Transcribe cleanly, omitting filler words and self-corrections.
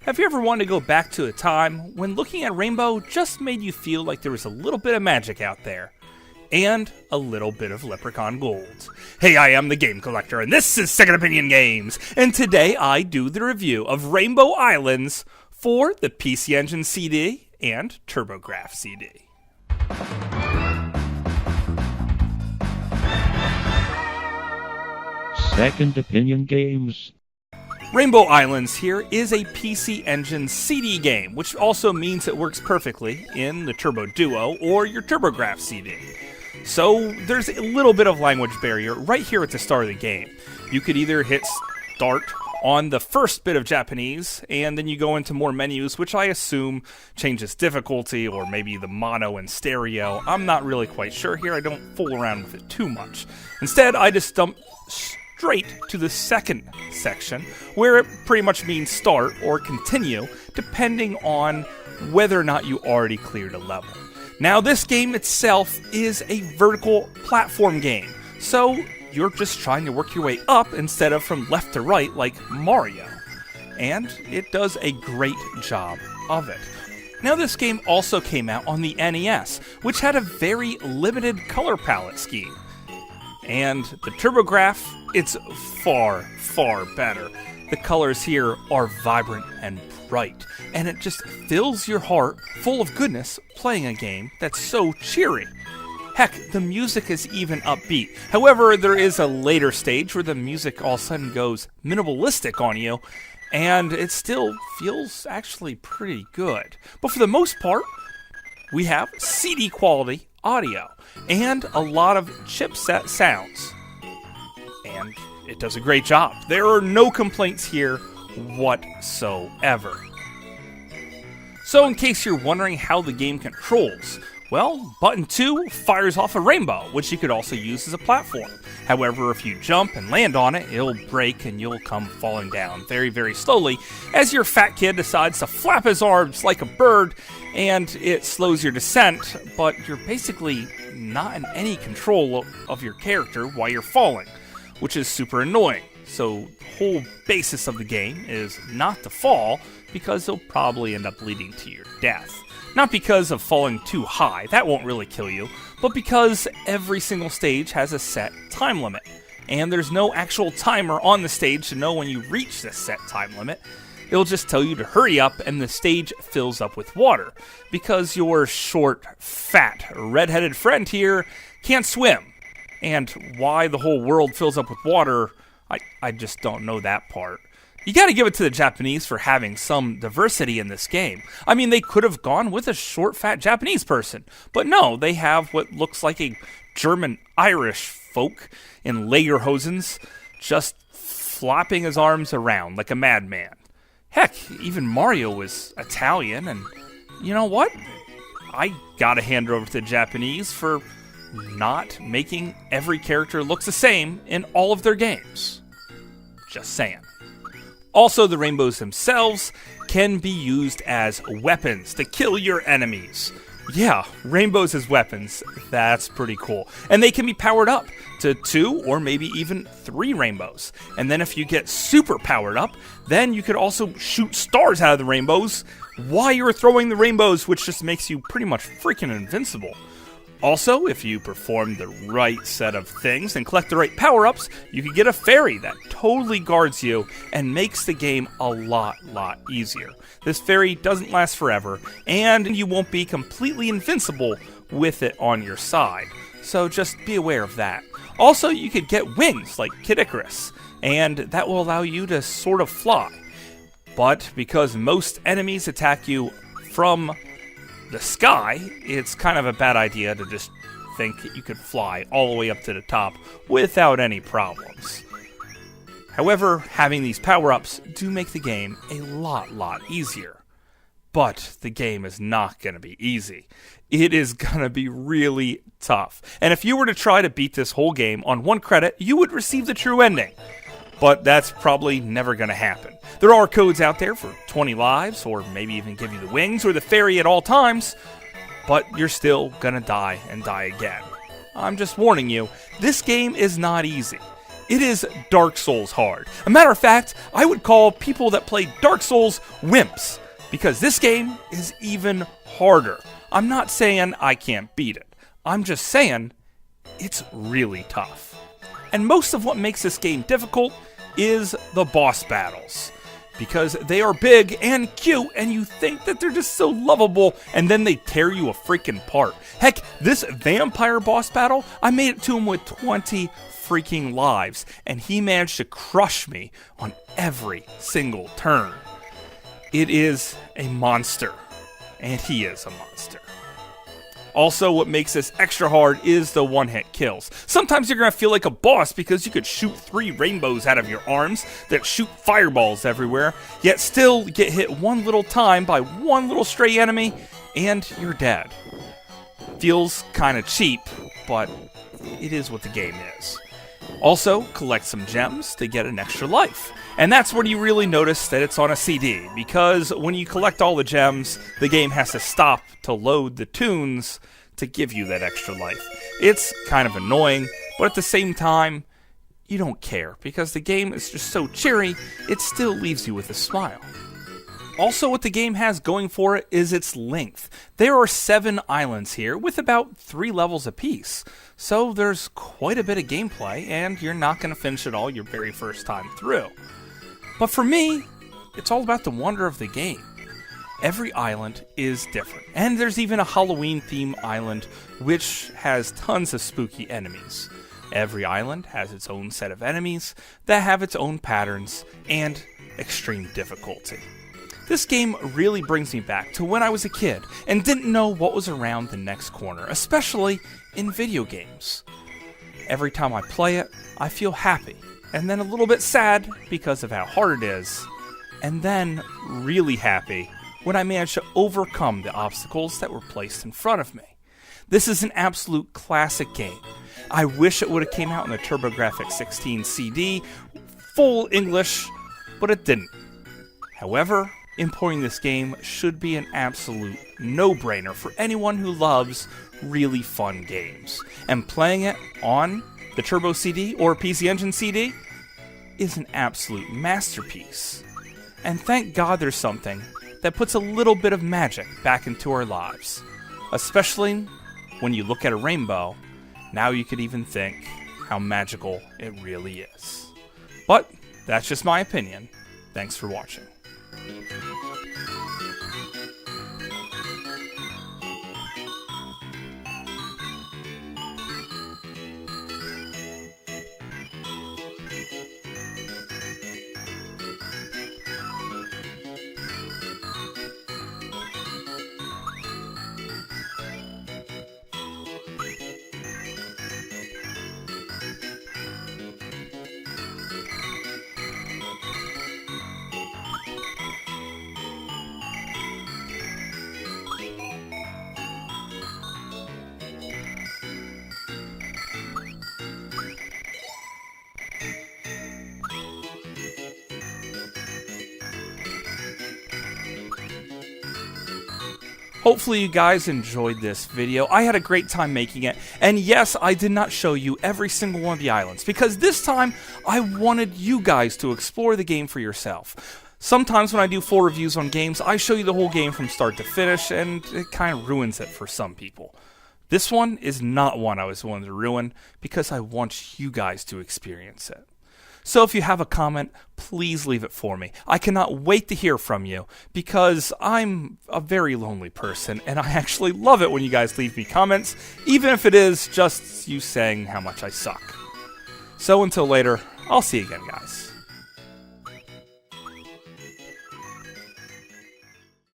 Have you ever wanted to go back to a time when looking at Rainbow just made you feel like there was a little bit of magic out there? And a little bit of leprechaun gold. Hey, I am the Game Collector, and this is Second Opinion Games, and today I do the review of Rainbow Islands for the PC Engine CD and Turbografx CD. Second Opinion Games. Rainbow Islands here is a PC Engine CD game, which also means it works perfectly in the Turbo Duo or your Turbografx CD. So there's a little bit of language barrier right here at the start of the game. You could either hit start on the first bit of Japanese, and then you go into more menus, which I assume changes difficulty, or maybe the mono and stereo. I'm not really quite sure here, I don't fool around with it too much. Instead, I just dump straight to the second section, where it pretty much means start or continue, depending on whether or not you already cleared a level. Now, this game itself is a vertical platform game, so you're just trying to work your way up instead of from left to right like Mario. And it does a great job of it. Now, this game also came out on the NES, which had a very limited color palette scheme. And the Turbografx, it's far, far better. The colors here are vibrant and bright, and it just fills your heart full of goodness playing a game that's so cheery. Heck, the music is even upbeat. However, there is a later stage where the music all of a sudden goes minimalistic on you, and it still feels actually pretty good. But for the most part, we have CD quality audio and a lot of chipset sounds. And it does a great job. There are no complaints here whatsoever. So in case you're wondering how the game controls, well, button 2 fires off a rainbow, which you could also use as a platform. However, if you jump and land on it, it'll break and you'll come falling down very, very slowly as your fat kid decides to flap his arms like a bird, and it slows your descent, but you're basically not in any control of your character while you're falling, which is super annoying. So the whole basis of the game is not to fall, because it'll probably end up leading to your death. Not because of falling too high, that won't really kill you, but because every single stage has a set time limit, and there's no actual timer on the stage to know when you reach this set time limit. It'll just tell you to hurry up, and the stage fills up with water, because your short, fat, red-headed friend here can't swim. And why the whole world fills up with water, I just don't know that part. You gotta give it to the Japanese for having some diversity in this game. I mean, they could have gone with a short, fat Japanese person, but no, they have what looks like a German-Irish folk in lederhosens just flopping his arms around like a madman. Heck, even Mario was Italian, and you know what? I gotta hand it over to the Japanese for not making every character look the same in all of their games. Just saying. Also, the rainbows themselves can be used as weapons to kill your enemies. Yeah, rainbows as weapons, that's pretty cool. And they can be powered up to 2 or maybe even 3 rainbows. And then if you get super powered up, then you could also shoot stars out of the rainbows while you're throwing the rainbows, which just makes you pretty much freaking invincible. Also, if you perform the right set of things and collect the right power-ups, you can get a fairy that totally guards you and makes the game a lot easier. This fairy doesn't last forever, and you won't be completely invincible with it on your side. So just be aware of that. Also, you could get wings like Kid Icarus, and that will allow you to sort of fly. But because most enemies attack you from the sky, it's kind of a bad idea to just think that you could fly all the way up to the top without any problems. However, having these power-ups do make the game a lot easier. But the game is not going to be easy. It is going to be really tough. And if you were to try to beat this whole game on 1 credit, you would receive the true ending. But that's probably never going to happen. There are codes out there for 20 lives, or maybe even give you the wings or the fairy at all times, but you're still gonna die and die again. I'm just warning you, this game is not easy. It is Dark Souls hard. A matter of fact, I would call people that play Dark Souls wimps, because this game is even harder. I'm not saying I can't beat it. I'm just saying it's really tough. And most of what makes this game difficult is the boss battles, because they are big and cute, and you think that they're just so lovable, and then they tear you a freaking apart. Heck, this vampire boss battle, I made it to him with 20 freaking lives, and he managed to crush me on every single turn. It is a monster, and he is a monster. Also, what makes this extra hard is the one-hit kills. Sometimes you're going to feel like a boss because you could shoot 3 rainbows out of your arms that shoot fireballs everywhere, yet still get hit one little time by one little stray enemy, and you're dead. Feels kind of cheap, but it is what the game is. Also, collect some gems to get an extra life. And that's where you really notice that it's on a CD, because when you collect all the gems, the game has to stop to load the tunes to give you that extra life. It's kind of annoying, but at the same time, you don't care, because the game is just so cheery, it still leaves you with a smile. Also, what the game has going for it is its length. There are 7 islands here with about 3 levels apiece. So there's quite a bit of gameplay, and you're not going to finish it all your very first time through. But for me, it's all about the wonder of the game. Every island is different, and there's even a Halloween-themed island which has tons of spooky enemies. Every island has its own set of enemies that have its own patterns and extreme difficulty. This game really brings me back to when I was a kid and didn't know what was around the next corner, especially in video games. Every time I play it, I feel happy, and then a little bit sad because of how hard it is, and then really happy when I manage to overcome the obstacles that were placed in front of me. This is an absolute classic game. I wish it would have came out in the Turbografx 16 CD, full English, but it didn't. However, importing this game should be an absolute no-brainer for anyone who loves really fun games. And playing it on the Turbo CD or PC Engine CD is an absolute masterpiece. And thank God there's something that puts a little bit of magic back into our lives. Especially when you look at a rainbow, now you could even think how magical it really is. But that's just my opinion. Thanks for watching. Hopefully you guys enjoyed this video. I had a great time making it, and yes, I did not show you every single one of the islands, because this time I wanted you guys to explore the game for yourself. Sometimes when I do full reviews on games, I show you the whole game from start to finish, and it kind of ruins it for some people. This one is not one I was willing to ruin, because I want you guys to experience it. So if you have a comment, please leave it for me. I cannot wait to hear from you, because I'm a very lonely person, and I actually love it when you guys leave me comments, even if it is just you saying how much I suck. So until later, I'll see you again, guys.